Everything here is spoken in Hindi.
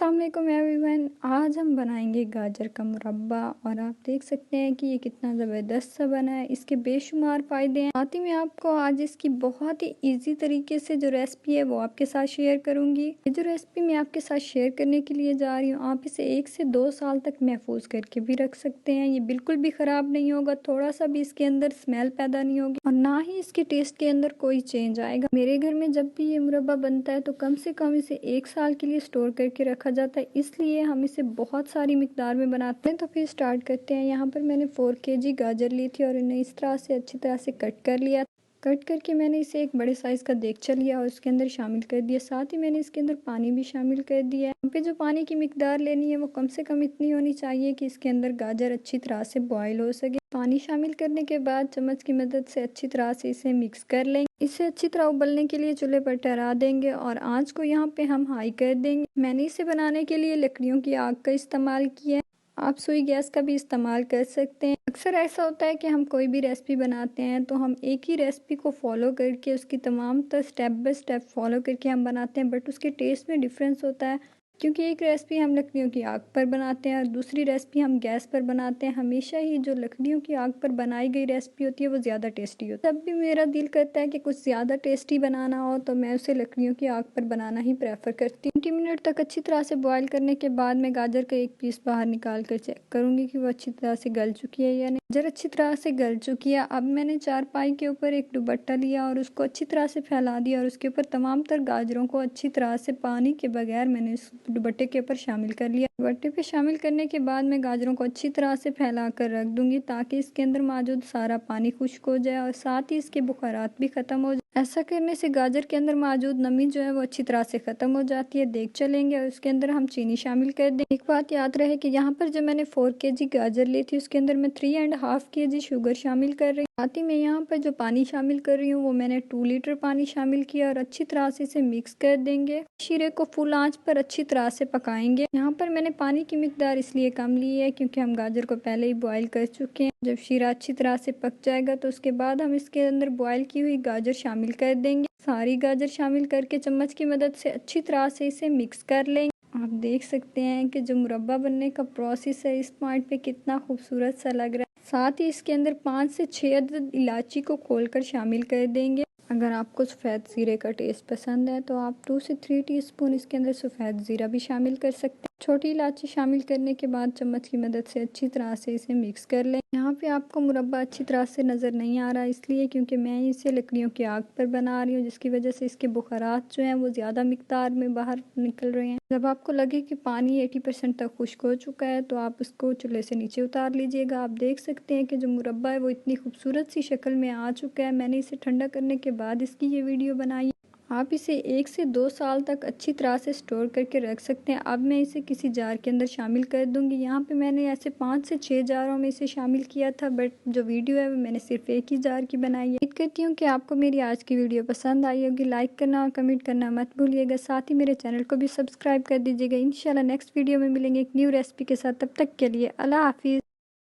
अस्सलाम वालेकुम एवरीवन। आज हम बनाएंगे गाजर का मुरब्बा और आप देख सकते हैं कि ये कितना ज़बरदस्त सा बना है। इसके बेशुमार फ़ायदे हैं। साथ ही मैं आपको आज इसकी बहुत ही इजी तरीके से जो रेसिपी है वो आपके साथ शेयर करूंगी। ये जो रेसिपी मैं आपके साथ शेयर करने के लिए जा रही हूँ, आप इसे 1 से 2 साल तक महफूज करके भी रख सकते हैं। ये बिल्कुल भी ख़राब नहीं होगा, थोड़ा सा भी इसके अंदर स्मेल पैदा नहीं होगी और ना ही इसके टेस्ट के अंदर कोई चेंज आएगा। मेरे घर में जब भी ये मुरब्बा बनता है तो कम से कम इसे 1 साल के लिए स्टोर करके रखा जाता है, इसलिए हम इसे बहुत सारी मिकदार में बनाते हैं। तो फिर स्टार्ट करते हैं। यहाँ पर मैंने 4 kg गाजर ली थी और इन्हें इस तरह से अच्छी तरह से कट कर लिया। कट करके मैंने इसे एक बड़े साइज़ का देगचा लिया और उसके अंदर शामिल कर दिया। साथ ही मैंने इसके अंदर पानी भी शामिल कर दिया है। यहाँ पे जो पानी की मिकदार लेनी है वो कम से कम इतनी होनी चाहिए कि इसके अंदर गाजर अच्छी तरह से बॉयल हो सके। पानी शामिल करने के बाद चम्मच की मदद से अच्छी तरह से इसे मिक्स कर लेंगे। इसे अच्छी तरह उबलने के लिए चूल्हे पर ठहरा देंगे और आंच को यहाँ पे हम हाई कर देंगे। मैंने इसे बनाने के लिए लकड़ियों की आग का इस्तेमाल किया है, आप सुई गैस का भी इस्तेमाल कर सकते हैं। अक्सर ऐसा होता है कि हम कोई भी रेसिपी बनाते हैं तो हम एक ही रेसिपी को फॉलो करके उसकी तमाम स्टेप बाय स्टेप फॉलो करके हम बनाते हैं, बट उसके टेस्ट में डिफरेंस होता है क्योंकि एक रेसिपी हम लकड़ियों की आग पर बनाते हैं और दूसरी रेसिपी हम गैस पर बनाते हैं। हमेशा ही जो लकड़ियों की आग पर बनाई गई रेसिपी होती है वो ज़्यादा टेस्टी होती है। जब भी मेरा दिल करता है कि कुछ ज़्यादा टेस्टी बनाना हो तो मैं उसे लकड़ियों की आग पर बनाना ही प्रेफर करती हूँ। 20 मिनट तक अच्छी तरह से बॉयल करने के बाद मैं गाजर का एक पीस बाहर निकाल कर चेक करूँगी कि वो अच्छी तरह से गल चुकी है या नहीं। गाजर अच्छी तरह से गल चुकी है। अब मैंने चारपाई के ऊपर एक दुपट्टा लिया और उसको अच्छी तरह से फैला दिया और उसके ऊपर तमाम तर गाजरों को अच्छी तरह से पानी के बगैर मैंने इस दुपट्टे के ऊपर शामिल कर लिया। दुपट्टे पे शामिल करने के बाद मैं गाजरों को अच्छी तरह से फैला कर रख दूंगी ताकि इसके अंदर मौजूद सारा पानी खुश्क हो जाए और साथ ही इसके बुखारात भी खत्म हो जाए। ऐसा करने से गाजर के अंदर मौजूद नमी जो है वो अच्छी तरह से खत्म हो जाती है। देख चलेंगे और उसके अंदर हम चीनी शामिल कर दें। एक बात याद रहे कि यहाँ पर जब मैंने 4 kg गाजर ली थी उसके अंदर मैं 3.5 kg शुगर शामिल कर रही हूँ। साथ ही मैं यहाँ पर जो पानी शामिल कर रही हूँ वो मैंने 2 लीटर पानी शामिल किया और अच्छी तरह से इसे मिक्स कर देंगे। शीरे को फुल आंच पर अच्छी तरह से पकाएंगे। यहाँ पर मैंने पानी की मिकदार इसलिए कम ली है क्योंकि हम गाजर को पहले ही बॉईल कर चुके हैं। जब शीरा अच्छी तरह से पक जाएगा तो उसके बाद हम इसके अंदर बॉईल की हुई गाजर शामिल कर देंगे। सारी गाजर शामिल करके चम्मच की मदद से अच्छी तरह से इसे मिक्स कर लेंगे। आप देख सकते हैं कि जो मुरब्बा बनने का प्रोसेस है इस पॉइंट पे कितना खूबसूरत सा लग रहा है। साथ ही इसके अंदर 5 से 6 अदद इलायची को खोलकर शामिल कर देंगे। अगर आपको सफ़ेद ज़ीरे का टेस्ट पसंद है तो आप 2 से 3 टीस्पून इसके अंदर सफ़ेद ज़ीरा भी शामिल कर सकते हैं। छोटी इलायची शामिल करने के बाद चम्मच की मदद से अच्छी तरह से इसे मिक्स कर लें। यहाँ पे आपको मुरब्बा अच्छी तरह से नज़र नहीं आ रहा इसलिए क्योंकि मैं इसे लकड़ियों की आग पर बना रही हूँ, जिसकी वजह से इसके बुखारात जो हैं वो ज़्यादा मिकदार में बाहर निकल रहे हैं। जब आपको लगे कि पानी 80% तक खुश्क हो चुका है तो आप उसको चूल्हे से नीचे उतार लीजिएगा। आप देख सकते हैं कि जो मुरब्बा है वो इतनी खूबसूरत सी शक्ल में आ चुका है। मैंने इसे ठंडा करने के बाद इसकी ये वीडियो बनाई। आप इसे 1 से 2 साल तक अच्छी तरह से स्टोर करके रख सकते हैं। अब मैं इसे किसी जार के अंदर शामिल कर दूंगी। यहाँ पे मैंने ऐसे 5 से 6 जारों में इसे शामिल किया था, बट जो वीडियो है वो मैंने सिर्फ एक ही जार की बनाई है। उम्मीद करती हूँ कि आपको मेरी आज की वीडियो पसंद आई होगी। लाइक करना और कमेंट करना मत भूलिएगा। साथ ही मेरे चैनल को भी सब्सक्राइब कर दीजिएगा। इंशाल्लाह नेक्स्ट वीडियो में मिलेंगे एक न्यू रेसिपी के साथ। तब तक के लिए अल्लाह हाफिज़।